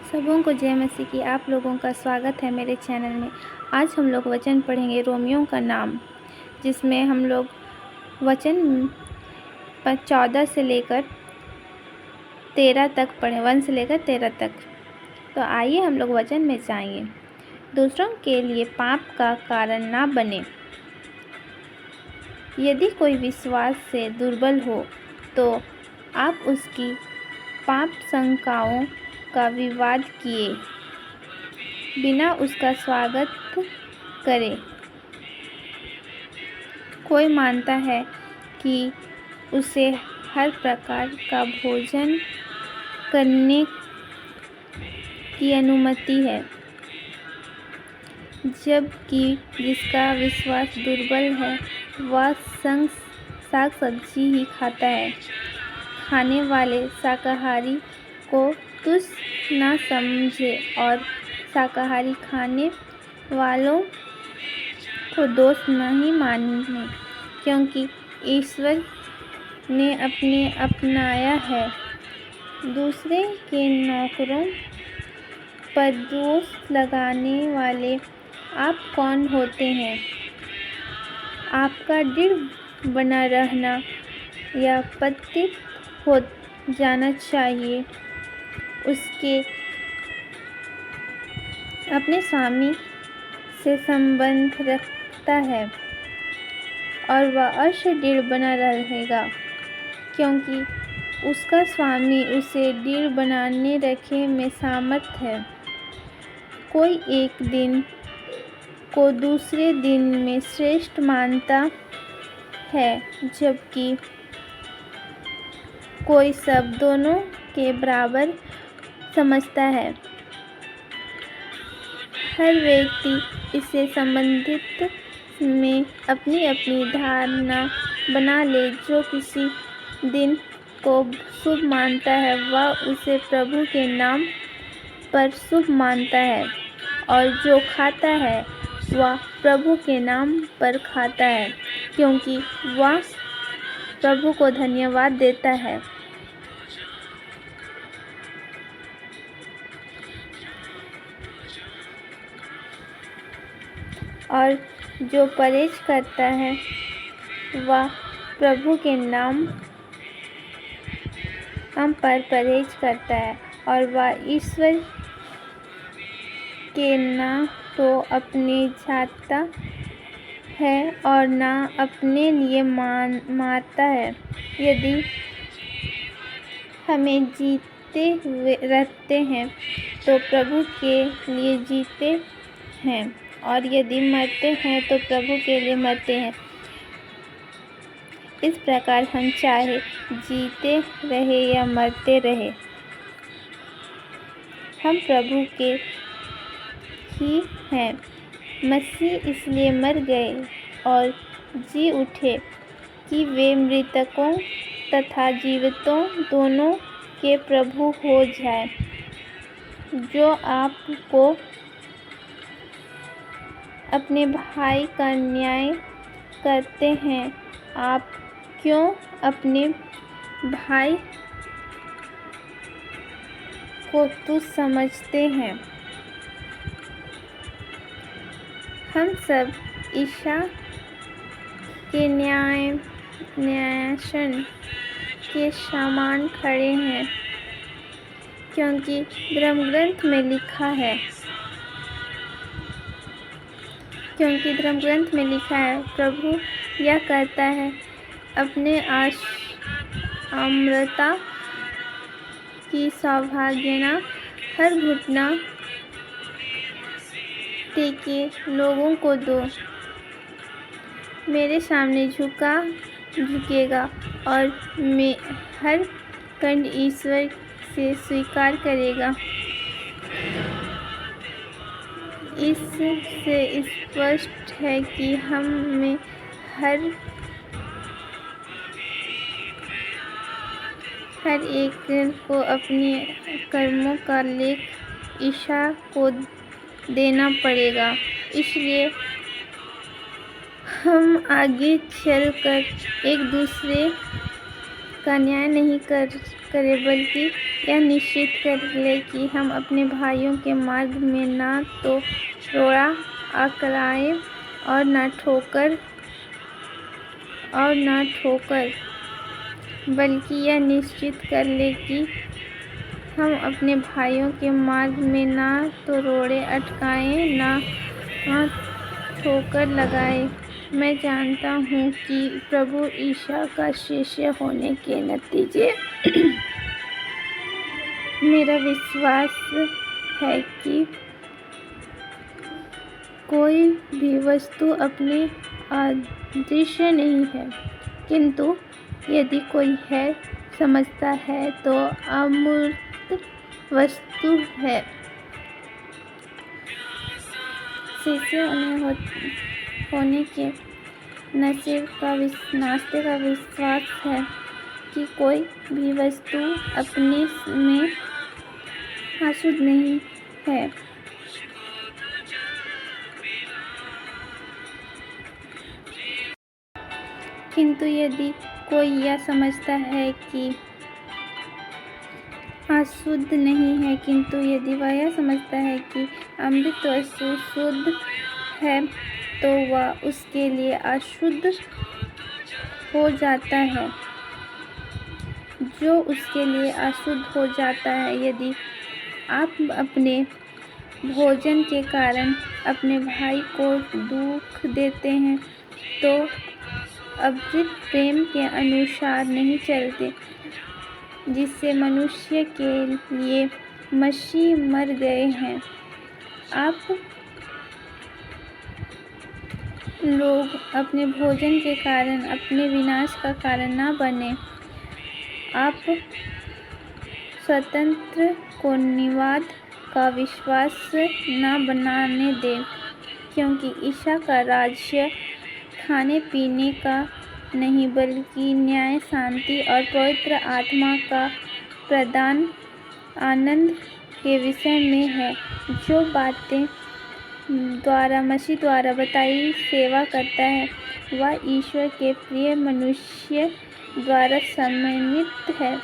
सबों को जय मसीह की। आप लोगों का स्वागत है मेरे चैनल में। आज हम लोग वचन पढ़ेंगे रोमियो का नाम, जिसमें हम लोग वचन 14 से लेकर 13 तक पढ़ें, 1 से लेकर 13 तक। तो आइए हम लोग वचन में जाएंगे। दूसरों के लिए पाप का कारण ना बने। यदि कोई विश्वास से दुर्बल हो तो आप उसकी पाप शंकाओं का विवाद किए बिना उसका स्वागत करें। कोई मानता है कि उसे हर प्रकार का भोजन करने की अनुमति है, जबकि जिसका विश्वास दुर्बल है वह साग सब्जी ही खाता है। खाने वाले शाकाहारी को तुच्छ न समझे और शाकाहारी खाने वालों को दोष नहीं माने, क्योंकि ईश्वर ने अपनाया है। दूसरे के नौकरों पर दोष लगाने वाले आप कौन होते हैं? आपका दृढ़ बना रहना या पतित हो जाना चाहिए। उसके अपने स्वामी से संबंध रखता है और वह अवश्य दृढ़ बना रहेगा, क्योंकि उसका स्वामी उसे दृढ़ बनाने रखने में समर्थ है। कोई एक दिन को दूसरे दिन में श्रेष्ठ मानता है, जबकि कोई सब दोनों के बराबर समझता है। हर व्यक्ति इससे संबंधित में अपनी अपनी धारणा बना ले। जो किसी दिन को शुभ मानता है वह उसे प्रभु के नाम पर शुभ मानता है, और जो खाता है वह प्रभु के नाम पर खाता है, क्योंकि वह प्रभु को धन्यवाद देता है। और जो परहेज करता है वह प्रभु के नाम पर परहेज करता है, और वह ईश्वर के ना तो अपने जाता है और ना अपने लिए मारता है। यदि हमें जीते हुए रहते हैं तो प्रभु के लिए जीते हैं, और यदि मरते हैं तो प्रभु के लिए मरते हैं। इस प्रकार हम चाहे जीते रहे या मरते रहे, हम प्रभु के ही हैं। मसीह इसलिए मर गए और जी उठे कि वे मृतकों तथा जीवितों दोनों के प्रभु हो जाए। जो आपको अपने भाई का न्याय करते हैं, आप क्यों अपने भाई को तुच्छ समझते हैं? हम सब ईशा के न्यायासन के समान खड़े हैं, क्योंकि धर्मग्रंथ में लिखा है, प्रभु यह कहता है, अपने अमरता की सौभाग्यना हर घुटना टेके लोगों को दो। मेरे सामने झुकेगा और हर कंठ ईश्वर से स्वीकार करेगा। इससे स्पष्ट है कि हम में हर एक को अपने कर्मों का लेख ईशा को देना पड़ेगा। इसलिए हम आगे चलकर एक दूसरे का न्याय नहीं करें, बल्कि यह निश्चित कर ले कि हम अपने भाइयों के मार्ग में ना तो रोड़ा अकड़ाएं और न ठोकर, बल्कि यह निश्चित कर ले कि हम अपने भाइयों के मार्ग में ना तो रोड़े अटकाएं न ठोकर लगाएं। मैं जानता हूँ कि प्रभु ईसा का शिष्य होने के नतीजे मेरा विश्वास है कि कोई भी वस्तु अपनी अदृश्य नहीं है, किंतु यदि कोई है समझता है तो अमूर्त वस्तु है। शिष्य होने के नाते का विश्वास है कि कोई भी वस्तु अपने में अशुद्ध नहीं है, किंतु यदि कोई यह समझता है कि अशुद्ध नहीं है, किंतु यदि वह यह समझता है कि अमृत वस्तु शुद्ध है, तो वह उसके लिए अशुद्ध हो जाता है। जो उसके लिए अशुद्ध हो जाता है। यदि आप अपने भोजन के कारण अपने भाई को दुख देते हैं, तो अमृत प्रेम के अनुसार नहीं चलते, जिससे मनुष्य के लिए मसीह मर गए हैं। आप लोग अपने भोजन के कारण अपने विनाश का कारण न बने। आप स्वतंत्र को निवाद का विश्वास न बनाने दें, क्योंकि ईसा का राज्य खाने पीने का नहीं, बल्कि न्याय, शांति और पवित्र आत्मा का प्रदान आनंद के विषय में है। जो बातें द्वारा मसीह द्वारा बताई सेवा करता है, वह ईश्वर के प्रिय मनुष्य द्वारा समन्वित है।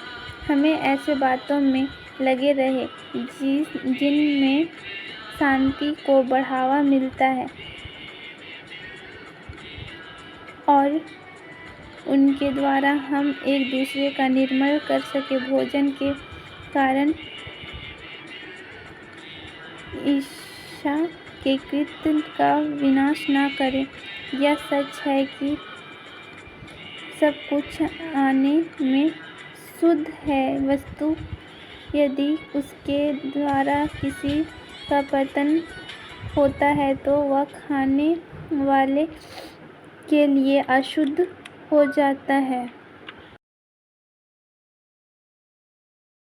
हमें ऐसे बातों में लगे रहे जिनमें शांति को बढ़ावा मिलता है और उनके द्वारा हम एक दूसरे का निर्मल कर सके। भोजन के कारण ईसा के कृत्य का विनाश न करें। यह सच है कि सब कुछ आने में शुद्ध है, वस्तु यदि उसके द्वारा किसी का पतन होता है तो वह खाने वाले के लिए अशुद्ध हो जाता है।